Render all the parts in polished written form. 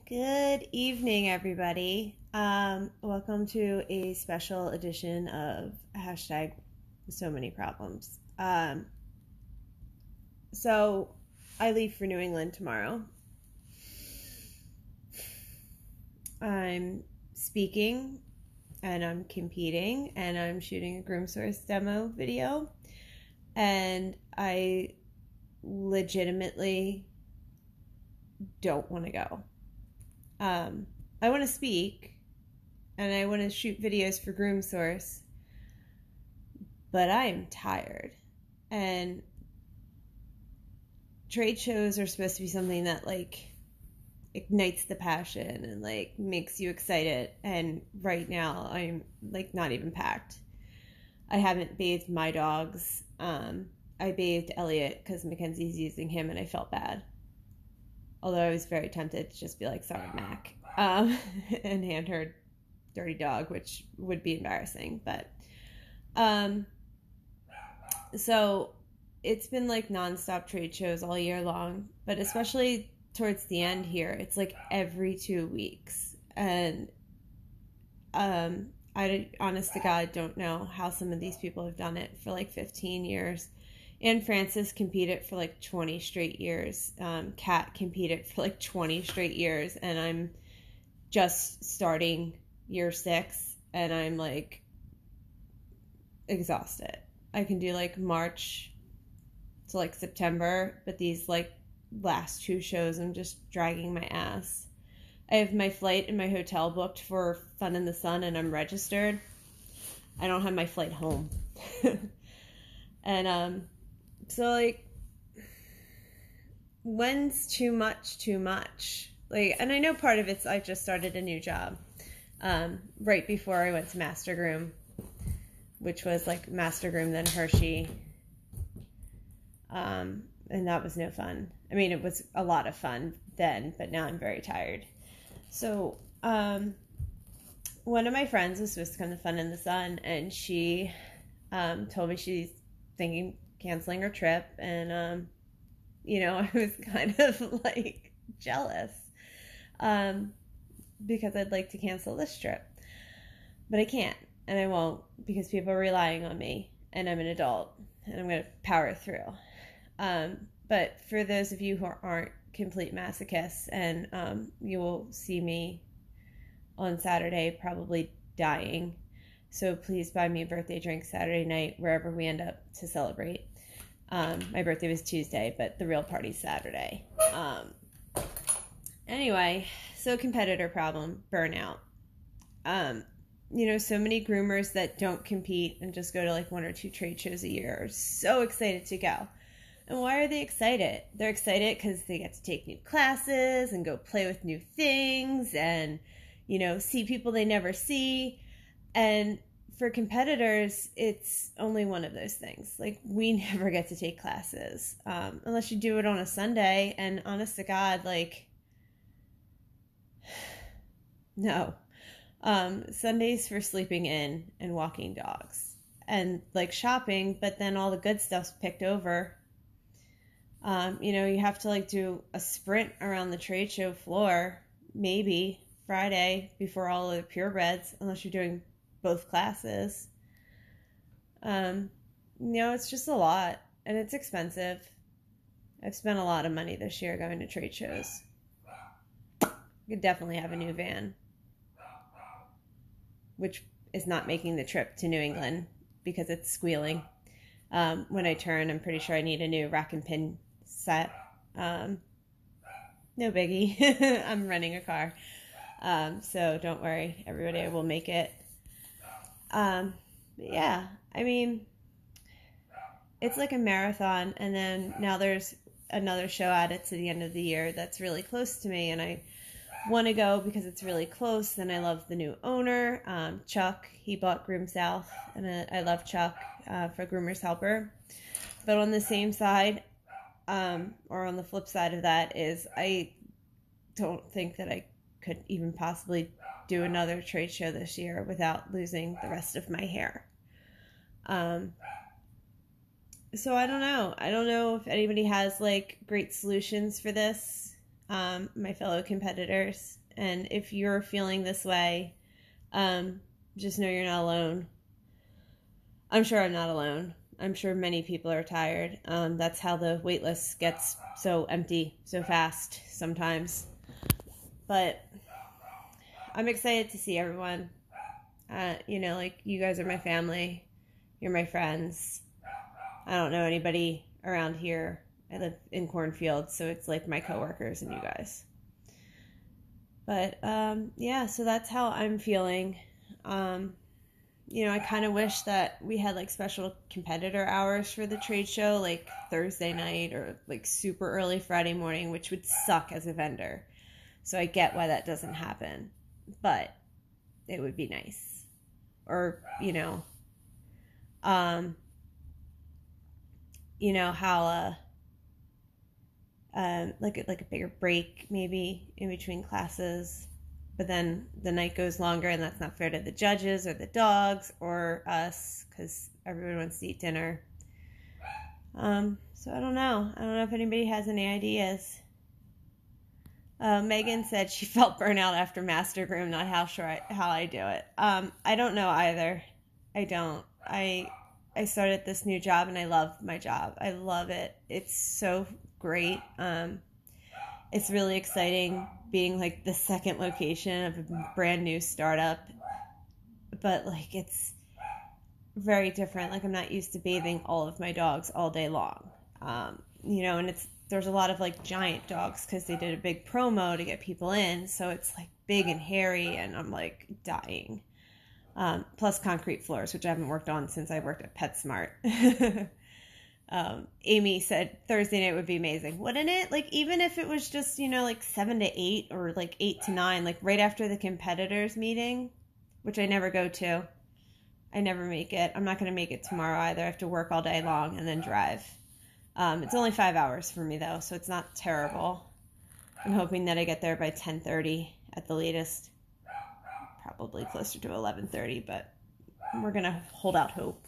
Good evening, everybody. Welcome to a special edition of hashtag so many problems. So I leave for New England tomorrow. I'm speaking and I'm competing and I'm shooting a Groom Source demo video, and I legitimately don't want to go. I want to speak and I want to shoot videos for Groom Source, but I am tired. And trade shows are supposed to be something that ignites the passion and makes you excited. And right now I'm not even packed. I haven't bathed my dogs. I bathed Elliot because Mackenzie's using him and I felt bad. Although I was very tempted to just be like, sorry, Mac, and hand her dirty dog, which would be embarrassing. But, so it's been nonstop trade shows all year long, but especially towards the end here, it's every 2 weeks. And, I honest to God don't know how some of these people have done it for 15 years. Anne Francis competed for 20 straight years. Kat competed for 20 straight years, and I'm just starting year 6, and I'm exhausted. I can do March to September, but these last 2 shows, I'm just dragging my ass. I have my flight and my hotel booked for Fun in the Sun, and I'm registered. I don't have my flight home. And so when's too much? And I know part of it's I just started a new job right before I went to Master Groom, which was Master Groom then Hershey, and that was no fun. I mean, it was a lot of fun then, but now I'm very tired. So one of my friends was supposed to come to Fun in the Sun, and she told me she's thinking canceling her trip, and I was kind of jealous because I'd like to cancel this trip, but I can't, and I won't, because people are relying on me, and I'm an adult, and I'm going to power through. But for those of you who aren't complete masochists, and you will see me on Saturday probably dying, so please buy me a birthday drink Saturday night wherever we end up to celebrate. My birthday was Tuesday, but the real party's Saturday. Anyway, so competitor problem, burnout. So many groomers that don't compete and just go to 1 or 2 trade shows a year are so excited to go. And why are they excited? They're excited because they get to take new classes and go play with new things and, see people they never see. And for competitors, it's only one of those things. We never get to take classes unless you do it on a Sunday. And honest to God, no. Sundays for sleeping in and walking dogs and shopping, but then all the good stuff's picked over. You have to do a sprint around the trade show floor, maybe Friday before all of the purebreds, unless you're doing both classes. It's just a lot, and it's expensive. I've spent a lot of money this year going to trade shows. I could definitely have a new van, which is not making the trip to New England because it's squealing. When I turn, I'm pretty sure I need a new rack and pin set. No biggie. I'm renting a car. So don't worry, everybody, I will make it. Yeah, I mean, it's a marathon, and then now there's another show added to the end of the year that's really close to me, and I want to go because it's really close, and I love the new owner, Chuck. He bought Groom South, and I love Chuck for Groomer's Helper. But on the same side, or on the flip side of that, is I don't think that I could even possibly do another trade show this year without losing the rest of my hair. So I don't know. I don't know if anybody has great solutions for this. my fellow competitors. And if you're feeling this way, just know you're not alone. I'm sure I'm not alone. I'm sure many people are tired. That's how the wait list gets so empty so fast sometimes. But I'm excited to see everyone. Like, you guys are my family. You're my friends. I don't know anybody around here. I live in Cornfield, so it's like my coworkers and you guys. But, so that's how I'm feeling. I kind of wish that we had like special competitor hours for the trade show, like Thursday night or like super early Friday morning, which would suck as a vendor. So I get why that doesn't happen, but it would be nice. Or, how, like a bigger break maybe in between classes. But then the night goes longer, and that's not fair to the judges or the dogs or us, because everyone wants to eat dinner. So I don't know. I don't know if anybody has any ideas. Megan said she felt burnout after Master Groom, not how I do it. I don't know either. I don't. I started this new job, and I love my job. I love it. It's so great. It's really exciting being like the second location of a brand new startup, but like it's very different. Like, I'm not used to bathing all of my dogs all day long, and there's a lot of like giant dogs because they did a big promo to get people in, so it's like big and hairy, and I'm like dying. Plus concrete floors, which I haven't worked on since I worked at PetSmart. Amy said Thursday night would be amazing. Wouldn't it? Like, even if it was just, like 7 to 8 or like 8 to 9, like right after the competitors meeting, which I never go to. I never make it. I'm not going to make it tomorrow either. I have to work all day long and then drive. It's only 5 hours for me though, so it's not terrible. I'm hoping that I get there by 10:30 at the latest. Probably closer to 11:30, but we're going to hold out hope.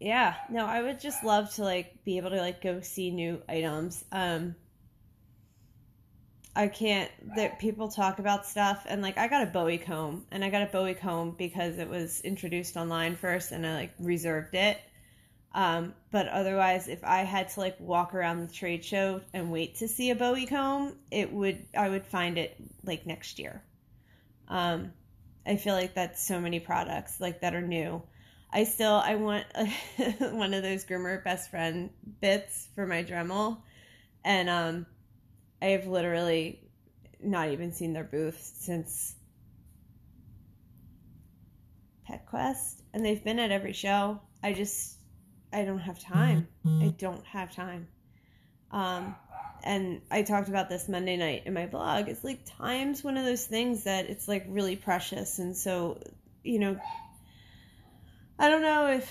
Yeah, no, I would just love to like be able to like go see new items. I can't, that people talk about stuff, and like I got a Bowie comb, and I got a Bowie comb because it was introduced online first, and I like reserved it. But otherwise, if I had to like walk around the trade show and wait to see a Bowie comb, I would find it like next year. I feel like that's so many products like that are new. I want one of those groomer best friend bits for my Dremel, and I have literally not even seen their booth since PetQuest, and they've been at every show. I don't have time. I don't have time. And I talked about this Monday night in my blog. It's like time's one of those things that it's like really precious, and so I don't know if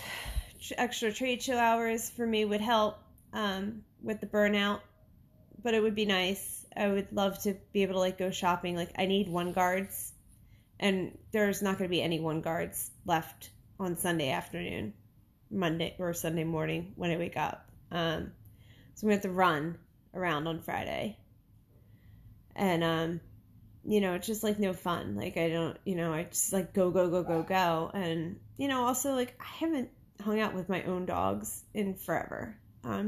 extra trade show hours for me would help with the burnout, but it would be nice. I would love to be able to like go shopping. Like, I need One Guards, and there's not going to be any One Guards left on Sunday afternoon, Monday or Sunday morning when I wake up. So I'm going to have to run around on Friday, and it's just like no fun. Like, I don't, I just like go, and also like I haven't hung out with my own dogs in forever.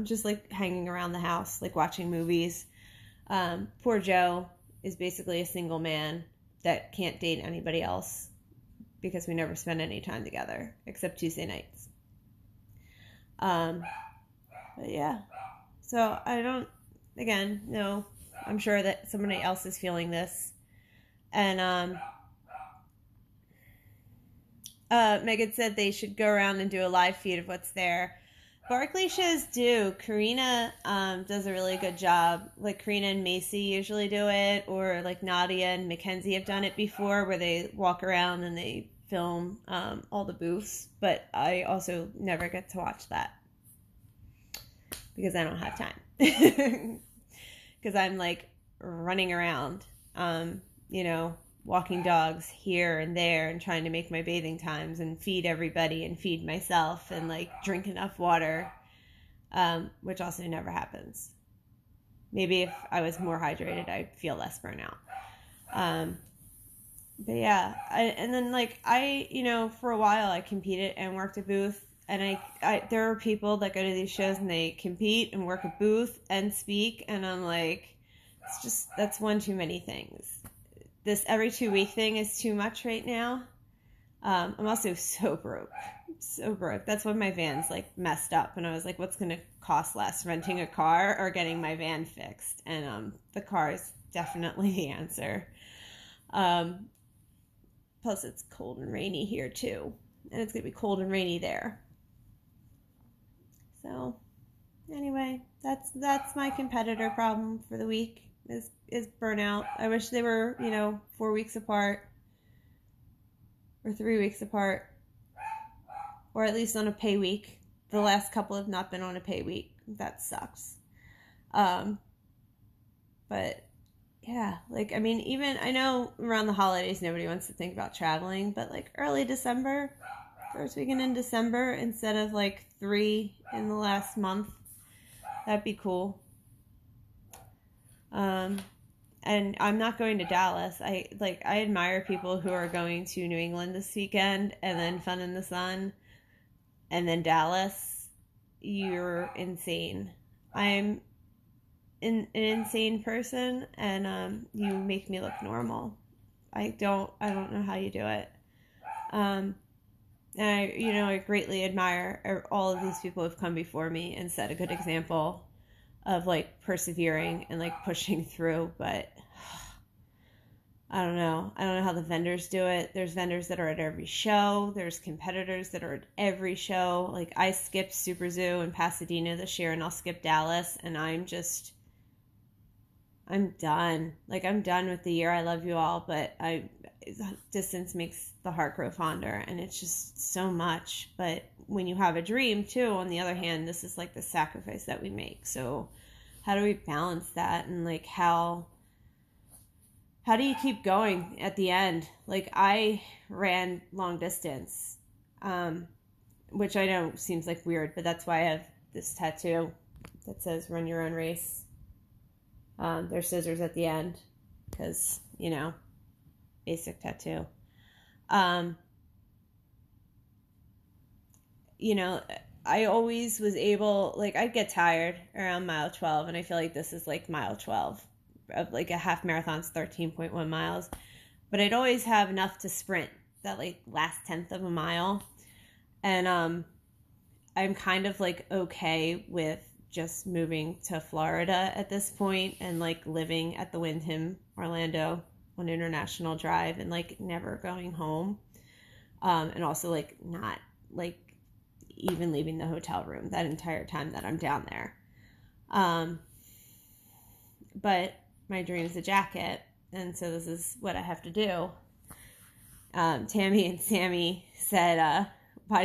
Just like hanging around the house, like watching movies. Poor Joe is basically a single man that can't date anybody else because we never spend any time together except Tuesday nights. But yeah, so I don't, again, no, I'm sure that somebody else is feeling this. And Megan said they should go around and do a live feed of what's there. Barkley shows do. Karina does a really good job. Like, Karina and Macy usually do it, or like Nadia and Mackenzie have done it before, where they walk around and they film all the booths. But I also never get to watch that because I don't have time. Because I'm like running around, walking dogs here and there and trying to make my bathing times and feed everybody and feed myself and like drink enough water, which also never happens. maybe if I was more hydrated, I'd feel less burnout. But yeah, and then like for a while I competed and worked a booth, and I there are people that go to these shows and they compete and work a booth and speak, and I'm like, that's one too many things. This every 2 week thing is too much right now. I'm also so broke. That's when my van's like messed up, and I was like, what's gonna cost less, renting a car or getting my van fixed? And the car is definitely the answer. Plus it's cold and rainy here too, and it's gonna be cold and rainy there. So anyway, that's my competitor problem for the week is burnout. I wish they were 4 weeks apart or 3 weeks apart, or at least on a pay week. The last couple have not been on a pay week. That sucks. But yeah, like, I mean, even, I know around the holidays nobody wants to think about traveling, but like early December, first weekend in December, instead of like 3 in the last month, that'd be cool. And I'm not going to Dallas. I admire people who are going to New England this weekend and then Fun in the Sun and then Dallas. You're insane. I'm an insane person, and you make me look normal. I don't know how you do it. And I greatly admire all of these people who've come before me and set a good example of like persevering and like pushing through, but I don't know how the vendors do it. There's vendors that are at every show. There's competitors that are at every show. Like, I skipped Super Zoo in Pasadena this year, and I'll skip Dallas, and I'm done. Like, I'm done with the year. I love you all, but distance makes the heart grow fonder, and it's just so much. But when you have a dream too, on the other hand, this is like the sacrifice that we make. So how do we balance that? And like, how do you keep going at the end? Like, I ran long distance, which I know seems like weird, but that's why I have this tattoo that says run your own race. There's scissors at the end because, basic tattoo. I always was able, like, I'd get tired around mile 12, and I feel like this is like mile 12 of like a half marathon's 13.1 miles, but I'd always have enough to sprint that like last 10th of a mile. And I'm kind of like okay with just moving to Florida at this point and like living at the Wyndham Orlando on International Drive and like never going home, and also like not like even leaving the hotel room that entire time that I'm down there. But my dream's a jacket, and so this is what I have to do. Tammy and Sammy said why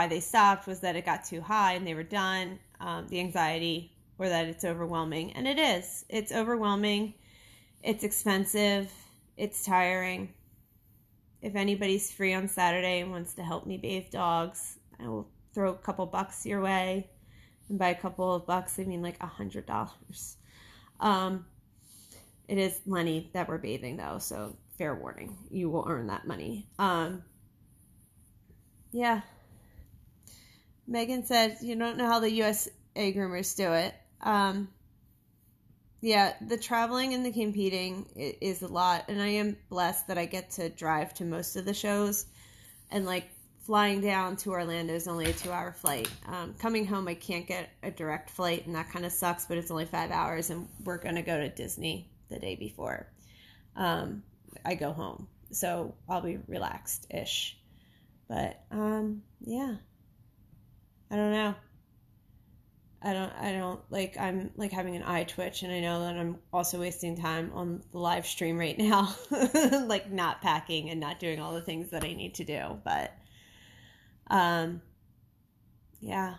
they stopped was that it got too high and they were done. The anxiety, or that it's overwhelming, and it is. It's overwhelming. It's expensive. It's tiring. If anybody's free on Saturday and wants to help me bathe dogs, I will throw a couple bucks your way. And by a couple of bucks, I mean like $100. It is Lenny that we're bathing though, so fair warning, you will earn that money. Yeah. Megan said, you don't know how the USA groomers do it. Yeah, the traveling and the competing is a lot, and I am blessed that I get to drive to most of the shows, and like flying down to Orlando is only a 2-hour flight. Coming home, I can't get a direct flight, and that kind of sucks, but it's only 5 hours, and we're going to go to Disney the day before I go home, so I'll be relaxed-ish. But yeah, I don't know. I don't like, I'm like having an eye twitch, and I know that I'm also wasting time on the live stream right now, like not packing and not doing all the things that I need to do. But yeah,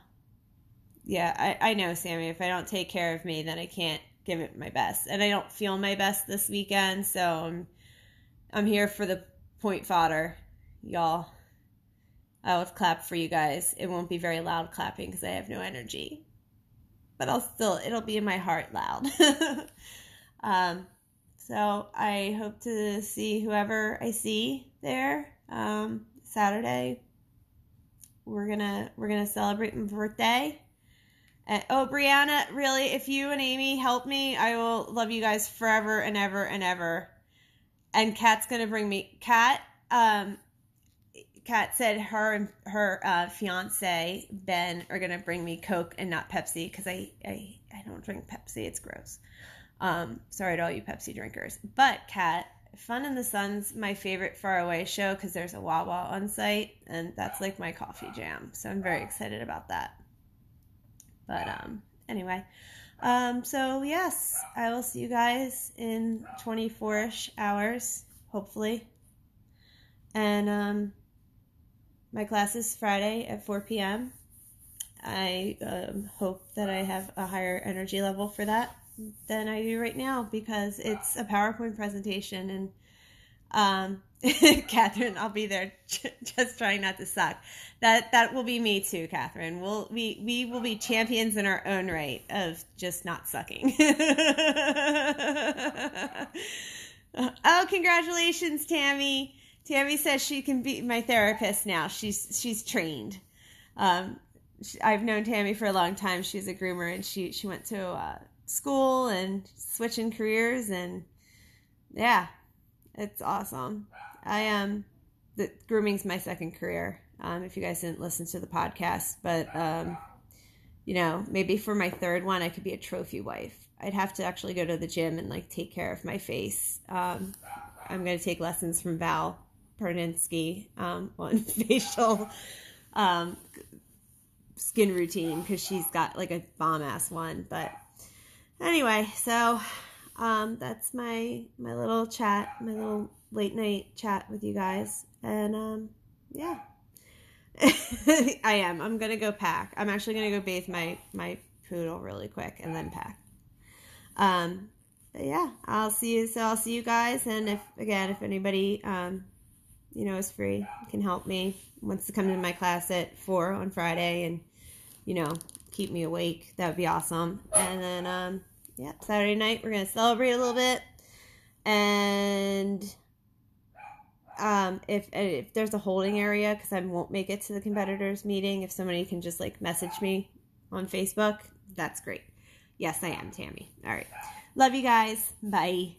I know, Sammy, if I don't take care of me, then I can't give it my best, and I don't feel my best this weekend, so I'm here for the point fodder, y'all. I'll clap for you guys. It won't be very loud clapping because I have no energy. but it'll be in my heart loud. So I hope to see whoever I see there. Saturday, we're gonna celebrate my birthday. Oh, Brianna, really, if you and Amy help me, I will love you guys forever and ever and ever. And Kat's gonna bring me Kat said her and her fiance Ben are gonna bring me Coke and not Pepsi because I don't drink Pepsi. It's gross. Sorry to all you Pepsi drinkers. But Kat, Fun in the Sun's my favorite faraway show because there's a Wawa on site, and that's like my coffee jam. So I'm very excited about that. But anyway, so yes, I will see you guys in 24-ish hours, hopefully. And my class is Friday at 4 p.m. I hope that I have a higher energy level for that than I do right now because it's a PowerPoint presentation, and Catherine, I'll be there just trying not to suck. That will be me too, Catherine. We will be champions in our own right of just not sucking. Oh, congratulations, Tammy. Tammy says she can be my therapist now. She's trained. I've known Tammy for a long time. She's a groomer, and she went to school and switching careers, and yeah, it's awesome. The grooming's my second career. If you guys didn't listen to the podcast, but maybe for my third one, I could be a trophy wife. I'd have to actually go to the gym and like take care of my face. I'm going to take lessons from Val Perninsky on facial skin routine because she's got like a bomb ass one. But anyway, so that's my little chat, my little late night chat with you guys. And yeah. I'm gonna go pack. I'm actually gonna go bathe my poodle really quick and then pack. But yeah, I'll see you guys. And if anybody is free, can help me, wants to come to my class at 4 on Friday and keep me awake, that would be awesome. And then Saturday night we're gonna celebrate a little bit. And if there's a holding area, because I won't make it to the competitors meeting, if somebody can just like message me on Facebook, that's great. Yes, I am, Tammy. All right. Love you guys. Bye.